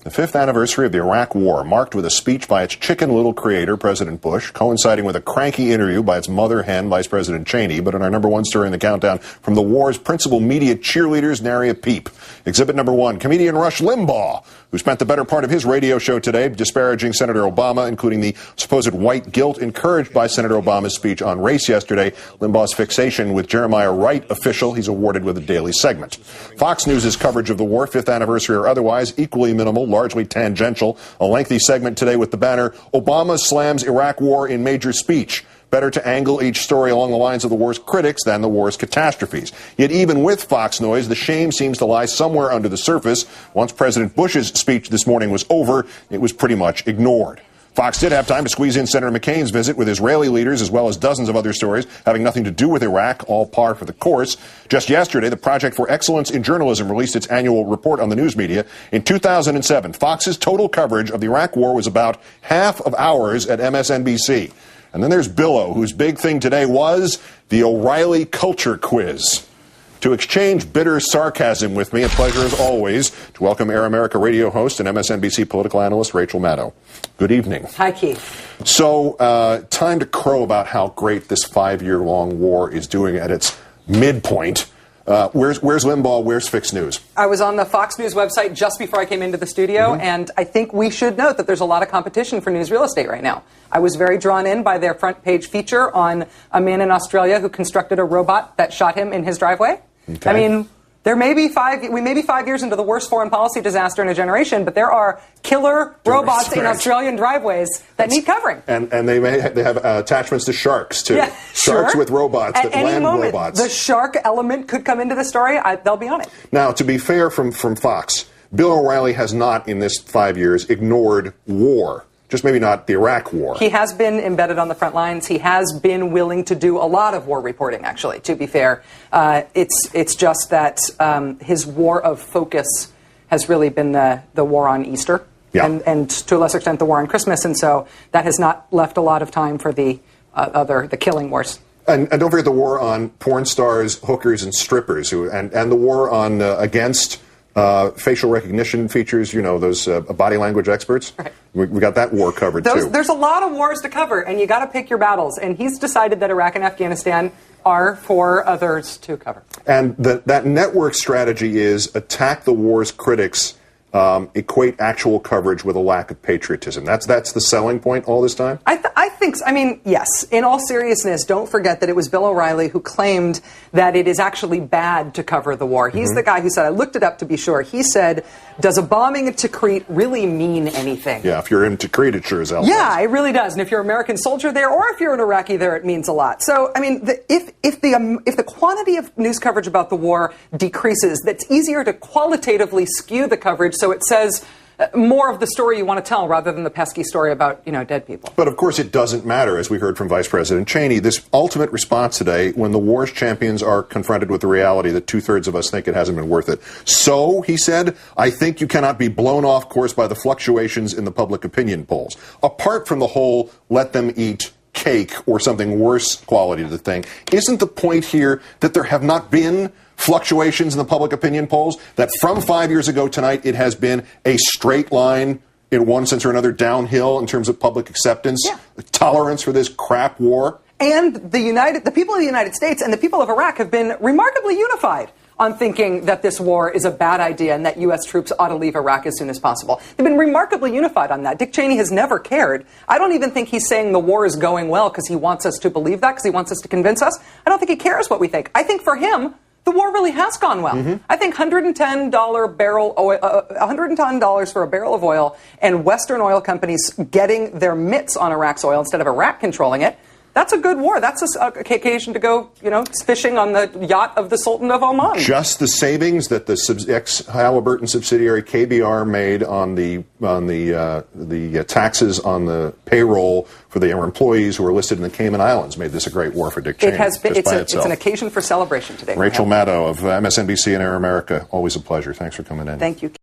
The 5th anniversary of the Iraq War, marked with a speech by its Chicken Little creator, President Bush, coinciding with a cranky interview by its mother hen, Vice President Cheney. But in our number one story in the countdown, from the war's principal media cheerleaders, nary a peep. Exhibit number one, comedian Rush Limbaugh, who spent the better part of his radio show today disparaging Senator Obama, including the supposed white guilt encouraged by Senator Obama's speech on race yesterday. Limbaugh's fixation with Jeremiah Wright official he's awarded with a daily segment. Fox News' coverage of the war, 5th anniversary or otherwise, equally minimal, largely tangential. A lengthy segment today with the banner, Obama slams Iraq war in major speech. Better to angle each story along the lines of the war's critics than the war's catastrophes. Yet even with Fox noise, the shame seems to lie somewhere under the surface. Once President Bush's speech this morning was over, it was pretty much ignored. Fox did have time to squeeze in Senator McCain's visit with Israeli leaders, as well as dozens of other stories having nothing to do with Iraq, all par for the course. Just yesterday, the Project for Excellence in Journalism released its annual report on the news media. In 2007, Fox's total coverage of the Iraq War was about half of ours at MSNBC. And then there's Billo, whose big thing today was the O'Reilly Culture Quiz. To exchange bitter sarcasm with me, a pleasure as always to welcome Air America radio host and MSNBC political analyst Rachel Maddow. Good evening. Hi, Keith. So, time to crow about how great this 5-year-long war is doing at its midpoint. Where's Limbaugh? Where's Fix News? I was on the Fox News website just before I came into the studio, and I think we should note that there's a lot of competition for news real estate right now. I was very drawn in by their front page feature on a man in Australia who constructed a robot that shot him in his driveway. Okay. I mean, we may be 5 years into the worst foreign policy disaster in a generation, but there are killer robots in Australian driveways that need covering. And they have attachments to sharks, too. Yeah, sharks with robots that land robots. The shark element could come into the story. They'll be on it. Now, to be fair from Fox, Bill O'Reilly has not, in this 5 years, ignored war. Just maybe not the Iraq war. He has been embedded on the front lines. He has been willing to do a lot of war reporting, actually, to be fair. It's just that his war of focus has really been the war on Easter, and to a lesser extent the war on Christmas, and so that has not left a lot of time for the killing wars. And don't forget the war on porn stars, hookers, and strippers, and the war on against facial recognition features, you know, those body language experts. Right. We got that war covered, too. There's a lot of wars to cover, and you got to pick your battles. And he's decided that Iraq and Afghanistan are for others to cover. And that network strategy is attack the war's critics, equate actual coverage with a lack of patriotism. That's the selling point all this time? I think so. I mean, yes. In all seriousness, don't forget that it was Bill O'Reilly who claimed that it is actually bad to cover the war. He's the guy who said, I looked it up to be sure. He said, does a bombing at Tikrit really mean anything? Yeah, if you're in Tikrit, it sure as hell. Yeah, it really does. And if you're an American soldier there, or if you're an Iraqi there, it means a lot. So, I mean, if the quantity of news coverage about the war decreases, that's easier to qualitatively skew the coverage so it says more of the story you want to tell rather than the pesky story about, dead people. But of course it doesn't matter, as we heard from Vice President Cheney. This ultimate response today, when the war's champions are confronted with the reality that 2/3 of us think it hasn't been worth it. So, he said, I think you cannot be blown off course by the fluctuations in the public opinion polls. Apart from the whole let them eat cake or something worse quality to the thing, isn't the point here that there have not been fluctuations in the public opinion polls, that from 5 years ago tonight it has been a straight line in one sense or another downhill in terms of public acceptance, tolerance for this crap war? And the people of the United States and the people of Iraq have been remarkably unified on thinking that this war is a bad idea and that U.S. troops ought to leave Iraq as soon as possible. They've been remarkably unified on that. Dick Cheney has never cared. I don't even think he's saying the war is going well because he wants us to believe that, because he wants us to convince us. I don't think he cares what we think. I think for him, the war really has gone well. I think $110 for a barrel of oil and Western oil companies getting their mitts on Iraq's oil instead of Iraq controlling it, that's a good war. That's an occasion to go, fishing on the yacht of the Sultan of Oman. Just the savings that the ex-Halliburton subsidiary KBR made on the taxes on the payroll for their employees who are listed in the Cayman Islands made this a great war for Dick Cheney. It has been. It's an occasion for celebration today. Rachel Maddow of MSNBC and Air America, always a pleasure. Thanks for coming in. Thank you.